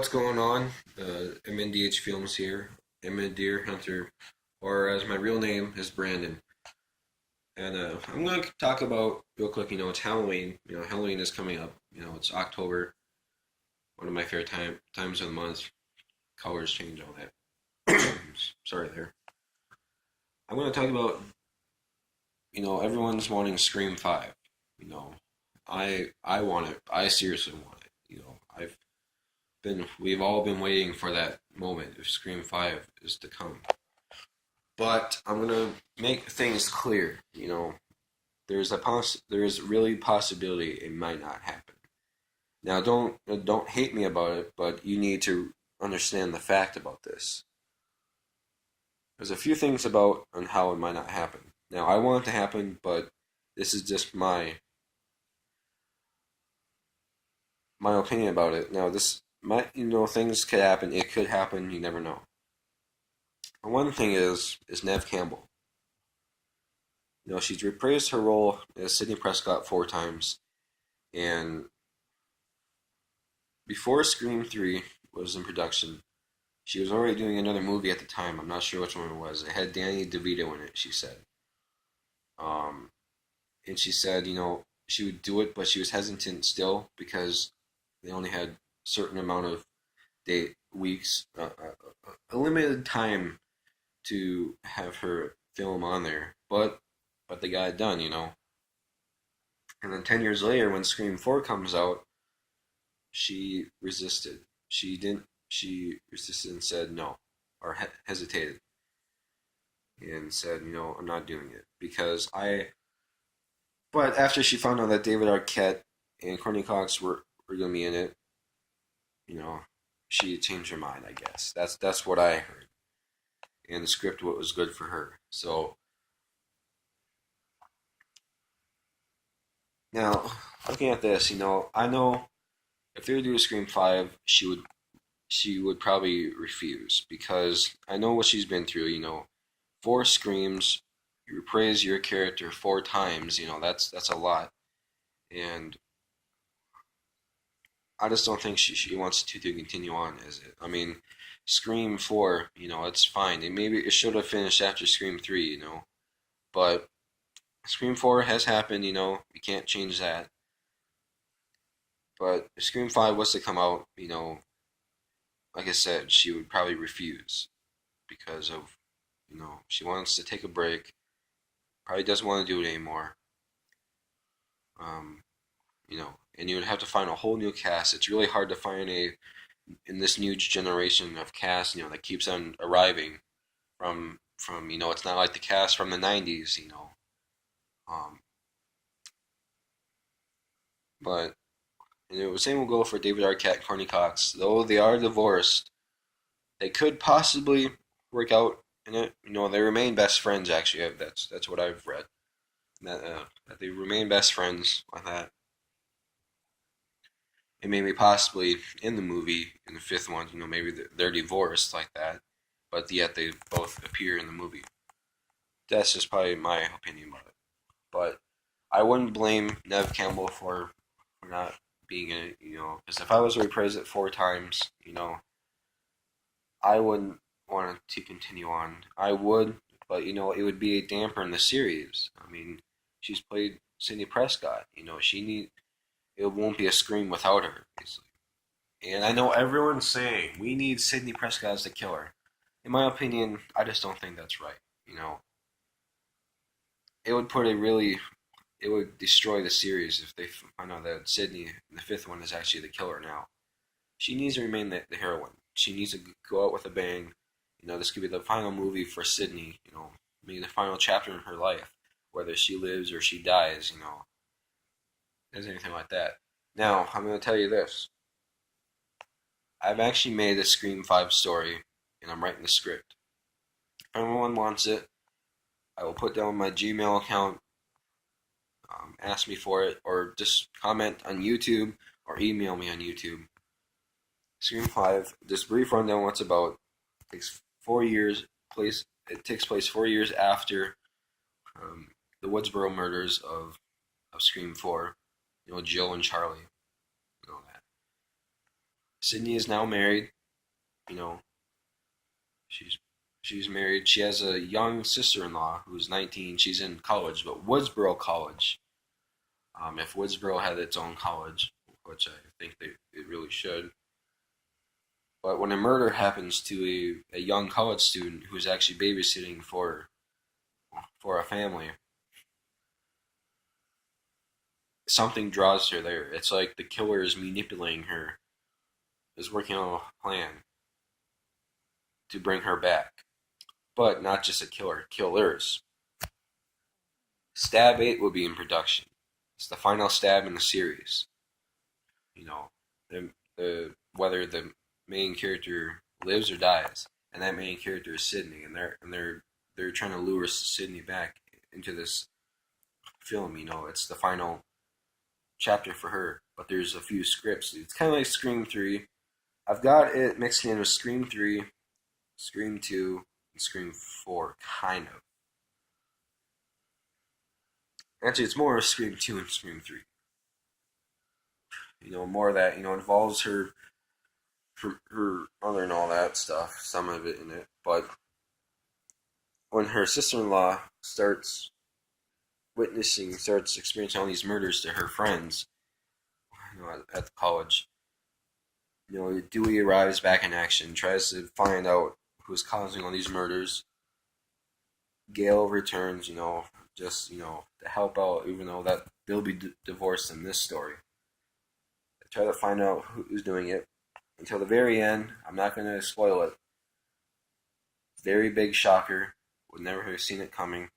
What's going on? MNDH Films here. Emmett Deer Hunter, or as my real name is Brandon. And I'm going to talk about real quick. It's Halloween. Halloween is coming up. It's October, one of my favorite times of the month. Colors change, all that. Sorry there. I'm going to talk about everyone's wanting Scream Five. You know, I want it. I seriously want it. We've all been waiting for that moment if Scream 5 is to come. But I'm gonna make things clear. There's really possibility it might not happen. Now, don't hate me about it, but you need to understand the fact about this. There's a few things about on how it might not happen. Now, I want it to happen, but this is just my opinion about it. Now, this might things could happen. It could happen. You never know. One thing is Nev Campbell. She's reprised her role as Sidney Prescott 4 times, and before Scream 3 was in production, she was already doing another movie at the time. I'm not sure which one it was. It had Danny DeVito in it, she said. Um, and she said, she would do it, but she was hesitant still because they only had a certain amount of weeks, a limited time to have her film on there. But they got it done. And then 10 years later, when Scream 4 comes out, she resisted. She didn't. She resisted and said no, or hesitated, and said, I'm not doing it because I. But after she found out that David Arquette and Courtney Cox were going to be in it, you know, she changed her mind. I guess that's what I heard, and the script what was good for her. So now looking at this, I know if they were to do a Scream 5, she would probably refuse because I know what she's been through. 4 screams, you reprise your character 4 times. That's a lot, and I just don't think she wants to continue on as it. I mean, Scream 4, it's fine. And maybe it should have finished after Scream 3, but Scream 4 has happened. We can't change that. But if Scream 5 was to come out, like I said, she would probably refuse because of, she wants to take a break. Probably doesn't want to do it anymore. Um, and you would have to find a whole new cast. It's really hard to find in this new generation of cast, that keeps on arriving from it's not like the cast from the '90s, Um, but the same will go for David Arquette and Courtney Cox. Though they are divorced, they could possibly work out in it. They remain best friends. Actually, that's what I've read. That they remain best friends like that. And maybe possibly in the movie, in the fifth one, maybe they're divorced like that, but yet they both appear in the movie. That's just probably my opinion about it. But I wouldn't blame Nev Campbell for not being in it, because if I was to reprise it 4 times, I wouldn't want to continue on. I would, but it would be a damper in the series. I mean, she's played Sidney Prescott. It won't be a Scream without her, basically. And I know everyone's saying we need Sidney Prescott as the killer. In my opinion, I just don't think that's right. It would it would destroy the series if they find out that Sidney in the fifth one is actually the killer now. She needs to remain the heroine. She needs to go out with a bang. This could be the final movie for Sidney. Maybe the final chapter in her life, whether she lives or she dies. There's anything like that. Now I'm going to tell you this. I've actually made a Scream 5 story, and I'm writing the script. If anyone wants it, I will put down my Gmail account, ask me for it, or just comment on YouTube or email me on YouTube. Scream 5, this brief rundown what it's about. It takes 4 years. It takes place 4 years after the Woodsboro murders of Scream 4. Jill and Charlie, and all that. Sydney is now married. You know, she's she's married. She has a young sister-in-law who's 19. She's in college, but Woodsboro College. If Woodsboro had its own college, which I think it really should. But when a murder happens to a young college student who's actually babysitting for a family, something draws her there. It's like the killer is manipulating her, is working on a plan to bring her back. But not just a killer, killers. Stab 8 will be in production. It's the final stab in the series. You know, whether the main character lives or dies, and that main character is Sydney, and they're trying to lure Sydney back into this film. You know, it's the final chapter for her. But there's a few scripts. It's kind of like Scream 3. I've got it mixed in with Scream 3, Scream 2, and Scream 4, kind of. Actually, it's more of Scream 2 and Scream 3. You know, more of that, involves her mother and all that stuff, some of it in it. But when her sister-in-law starts experiencing all these murders to her friends, at the college, Dewey arrives back in action, tries to find out who's causing all these murders. Gail returns, just to help out, even though that they'll be divorced in this story. They try to find out who's doing it until the very end. I'm not going to spoil it. Very big shocker. Would never have seen it coming.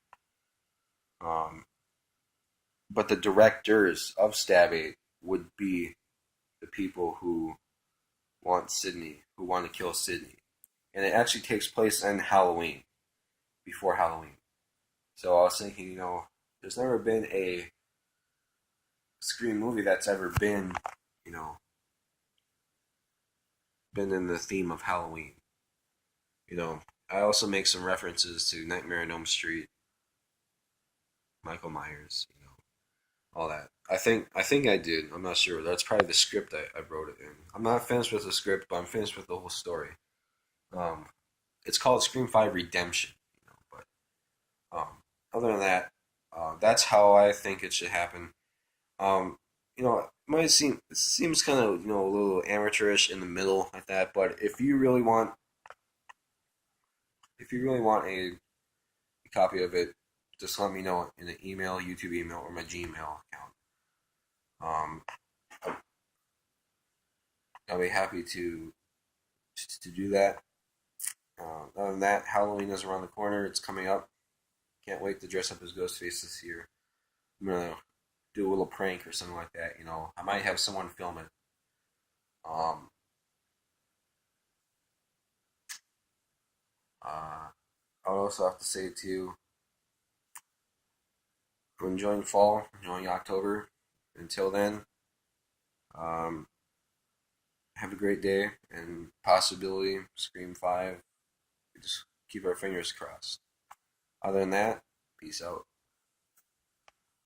But the directors of Stab 8 would be the people who want to kill Sydney. And it actually takes place on Halloween, before Halloween. So I was thinking, there's never been a Scream movie that's ever been, been in the theme of Halloween. I also make some references to Nightmare on Elm Street, Michael Myers, all that. I think I did. I'm not sure. That's probably the script I wrote it in. I'm not finished with the script, but I'm finished with the whole story. Um, it's called Scream 5 Redemption, but other than that, that's how I think it should happen. Um, it might seems kind of a little amateurish in the middle like that, but if you really want a copy of it, just let me know in an email, YouTube email, or my Gmail account. Um, I'll be happy to do that. Other than that, Halloween is around the corner. It's coming up. Can't wait to dress up as Ghostface this year. I'm gonna do a little prank or something like that. I might have someone film it. Um, I'll also have to say too, I'm enjoying fall, enjoying October. Until then, um, have a great day and possibility Scream 5. We just keep our fingers crossed. Other than that, peace out.